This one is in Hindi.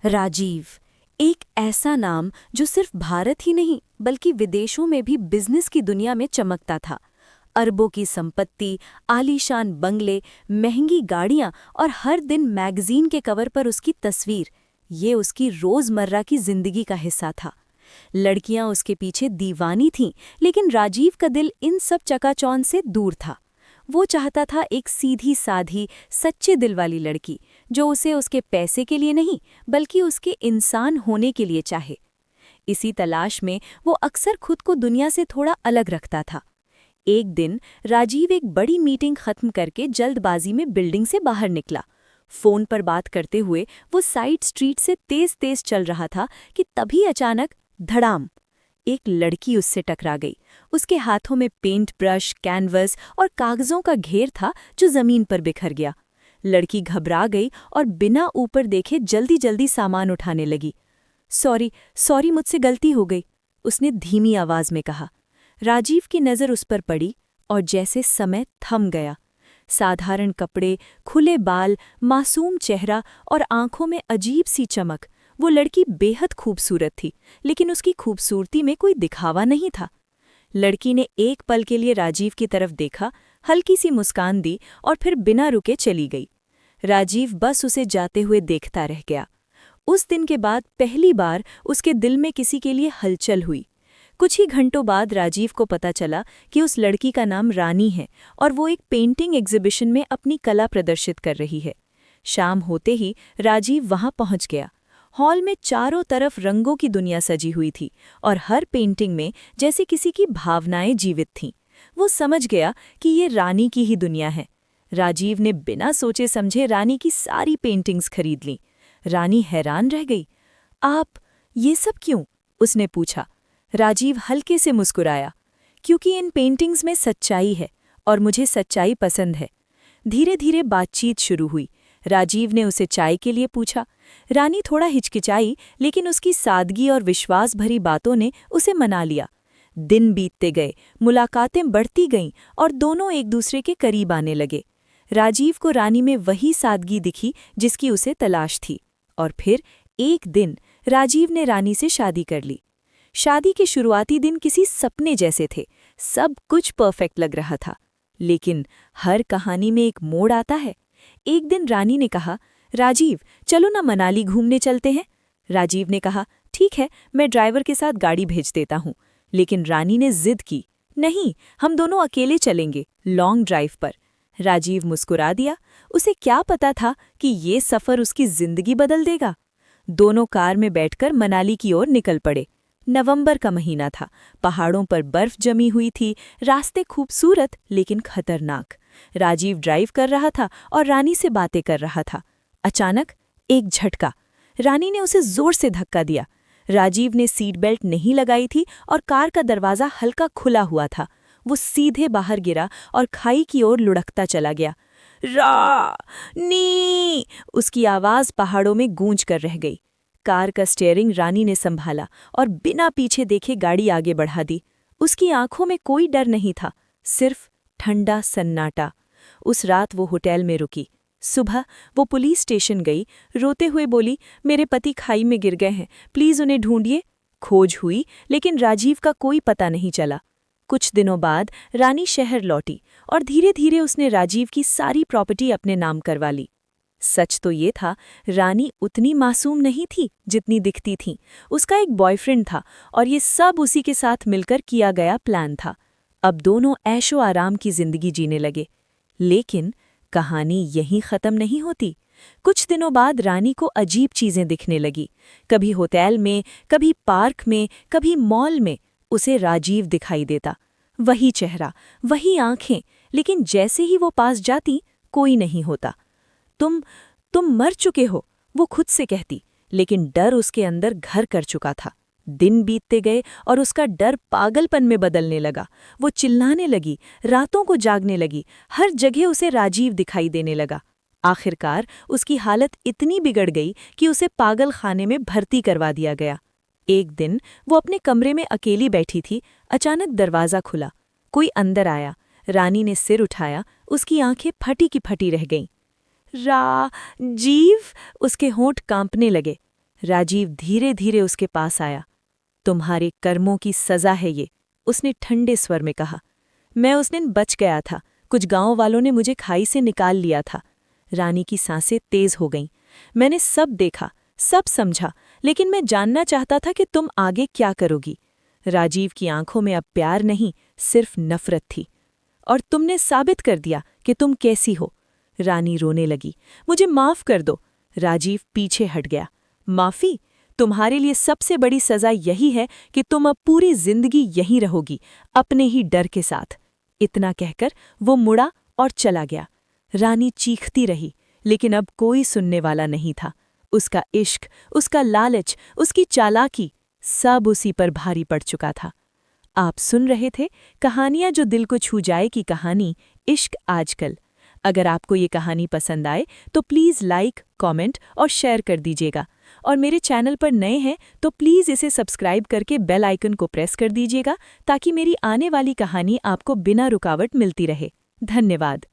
राजीव, एक ऐसा नाम जो सिर्फ भारत ही नहीं बल्कि विदेशों में भी बिजनेस की दुनिया में चमकता था। अरबों की संपत्ति, आलीशान बंगले, महंगी गाड़ियां और हर दिन मैगजीन के कवर पर उसकी तस्वीर, ये उसकी रोजमर्रा की जिंदगी का हिस्सा था। लड़कियां उसके पीछे दीवानी थीं, लेकिन राजीव का दिल इन सब चकाचौंध से दूर था। वो चाहता था एक सीधी साधी, सच्चे दिल वाली लड़की, जो उसे उसके पैसे के लिए नहीं बल्कि उसके इंसान होने के लिए चाहे। इसी तलाश में वो अक्सर खुद को दुनिया से थोड़ा अलग रखता था। एक दिन राजीव एक बड़ी मीटिंग खत्म करके जल्दबाजी में बिल्डिंग से बाहर निकला। फोन पर बात करते हुए वो साइड स्ट्रीट से तेज तेज चल रहा था कि तभी अचानक धड़ाम, एक लड़की उससे टकरा गई। उसके हाथों में पेंट ब्रश, कैनवस और कागजों का घेर था जो जमीन पर बिखर गया। लड़की घबरा गई और बिना ऊपर देखे जल्दी जल्दी सामान उठाने लगी। सॉरी सॉरी, मुझसे गलती हो गई, उसने धीमी आवाज में कहा। राजीव की नज़र उस पर पड़ी और जैसे समय थम गया। साधारण कपड़े, खुले बाल, मासूम चेहरा और आंखों में अजीब सी चमक। वो लड़की बेहद खूबसूरत थी, लेकिन उसकी खूबसूरती में कोई दिखावा नहीं था। लड़की ने एक पल के लिए राजीव की तरफ देखा, हल्की सी मुस्कान दी और फिर बिना रुके चली गई। राजीव बस उसे जाते हुए देखता रह गया। उस दिन के बाद पहली बार उसके दिल में किसी के लिए हलचल हुई। कुछ ही घंटों बाद राजीव को पता चला कि उस लड़की का नाम रानी है और वो एक पेंटिंग एग्जीबिशन में अपनी कला प्रदर्शित कर रही है। शाम होते ही राजीव वहां पहुंच गया। हॉल में चारों तरफ रंगों की दुनिया सजी हुई थी और हर पेंटिंग में जैसे किसी की भावनाएं जीवित थीं। वो समझ गया कि ये रानी की ही दुनिया है। राजीव ने बिना सोचे समझे रानी की सारी पेंटिंग्स खरीद लीं। रानी हैरान रह गई। आप ये सब क्यों? उसने पूछा। राजीव हल्के से मुस्कुराया। क्योंकि इन पेंटिंग्स में सच्चाई है और मुझे सच्चाई पसंद है। धीरे धीरे बातचीत शुरू हुई। राजीव ने उसे चाय के लिए पूछा। रानी थोड़ा हिचकिचाई, लेकिन उसकी सादगी और विश्वास भरी बातों ने उसे मना लिया। दिन बीतते गए, मुलाकातें बढ़ती गईं और दोनों एक दूसरे के करीब आने लगे। राजीव को रानी में वही सादगी दिखी जिसकी उसे तलाश थी। और फिर एक दिन राजीव ने रानी से शादी कर ली। शादी के शुरुआती दिन किसी सपने जैसे थे। सब कुछ परफेक्ट लग रहा था। लेकिन हर कहानी में एक मोड़ आता है। एक दिन रानी ने कहा, राजीव चलो ना मनाली घूमने चलते हैं। राजीव ने कहा, ठीक है, मैं ड्राइवर के साथ गाड़ी भेज देता हूँ। लेकिन रानी ने जिद की, नहीं, हम दोनों अकेले चलेंगे, लॉन्ग ड्राइव पर। राजीव मुस्कुरा दिया। उसे क्या पता था कि ये सफ़र उसकी जिंदगी बदल देगा। दोनों कार में बैठकर मनाली की ओर निकल पड़े। नवंबर का महीना था। पहाड़ों पर बर्फ जमी हुई थी। रास्ते खूबसूरत लेकिन खतरनाक। राजीव ड्राइव कर रहा था और रानी से बातें कर रहा था। अचानक एक झटका। रानी ने उसे जोर से धक्का दिया। राजीव ने सीट बेल्ट नहीं लगाई थी और कार का दरवाज़ा हल्का खुला हुआ था। वो सीधे बाहर गिरा और खाई की ओर लुढ़कता चला गया। नी, उसकी आवाज़ पहाड़ों में गूंज कर रह गई। कार का स्टीयरिंग रानी ने संभाला और बिना पीछे देखे गाड़ी आगे बढ़ा दी। उसकी आंखों में कोई डर नहीं था, सिर्फ ठंडा सन्नाटा। उस रात वो होटल में रुकी। सुबह वो पुलिस स्टेशन गई। रोते हुए बोली, मेरे पति खाई में गिर गए हैं, प्लीज़ उन्हें ढूंढिए। खोज हुई, लेकिन राजीव का कोई पता नहीं चला। कुछ दिनों बाद रानी शहर लौटी और धीरे धीरे उसने राजीव की सारी प्रॉपर्टी अपने नाम करवा ली। सच तो ये था, रानी उतनी मासूम नहीं थी जितनी दिखती थी। उसका एक बॉयफ्रेंड था और ये सब उसी के साथ मिलकर किया गया प्लान था। अब दोनों ऐशो आराम की जिंदगी जीने लगे। लेकिन कहानी यहीं ख़त्म नहीं होती। कुछ दिनों बाद रानी को अजीब चीज़ें दिखने लगी। कभी होटल में, कभी पार्क में, कभी मॉल में उसे राजीव दिखाई देता। वही चेहरा, वही आंखें, लेकिन जैसे ही वो पास जाती कोई नहीं होता। तुम मर चुके हो, वो खुद से कहती, लेकिन डर उसके अंदर घर कर चुका था। दिन बीतते गए और उसका डर पागलपन में बदलने लगा। वो चिल्लाने लगी, रातों को जागने लगी, हर जगह उसे राजीव दिखाई देने लगा। आखिरकार उसकी हालत इतनी बिगड़ गई कि उसे पागल खाने में भर्ती करवा दिया गया। एक दिन वो अपने कमरे में अकेली बैठी थी। अचानक दरवाज़ा खुला। कोई अंदर आया। रानी ने सिर उठाया। उसकी आंखें फटी की फटी रह गईं। राजीव, उसके होंठ कांपने लगे। राजीव धीरे धीरे उसके पास आया। तुम्हारे कर्मों की सजा है ये, उसने ठंडे स्वर में कहा। मैं उस दिन बच गया था, कुछ गांव वालों ने मुझे खाई से निकाल लिया था। रानी की सांसें तेज हो गईं। मैंने सब देखा, सब समझा, लेकिन मैं जानना चाहता था कि तुम आगे क्या करोगी। राजीव की आंखों में अब प्यार नहीं, सिर्फ नफरत थी। और तुमने साबित कर दिया कि तुम कैसी हो। रानी रोने लगी। मुझे माफ कर दो। राजीव पीछे हट गया। माफी? तुम्हारे लिए सबसे बड़ी सजा यही है कि तुम अब पूरी जिंदगी यहीं रहोगी, अपने ही डर के साथ। इतना कहकर वो मुड़ा और चला गया। रानी चीखती रही, लेकिन अब कोई सुनने वाला नहीं था। उसका इश्क, उसका लालच, उसकी चालाकी, सब उसी पर भारी पड़ चुका था। आप सुन रहे थे कहानियां जो दिल को छू जाए की कहानी इश्क आजकल। अगर आपको ये कहानी पसंद आए तो प्लीज़ लाइक, कमेंट और शेयर कर दीजिएगा। और मेरे चैनल पर नए हैं तो प्लीज़ इसे सब्सक्राइब करके बेल आइकन को प्रेस कर दीजिएगा ताकि मेरी आने वाली कहानी आपको बिना रुकावट मिलती रहे। धन्यवाद।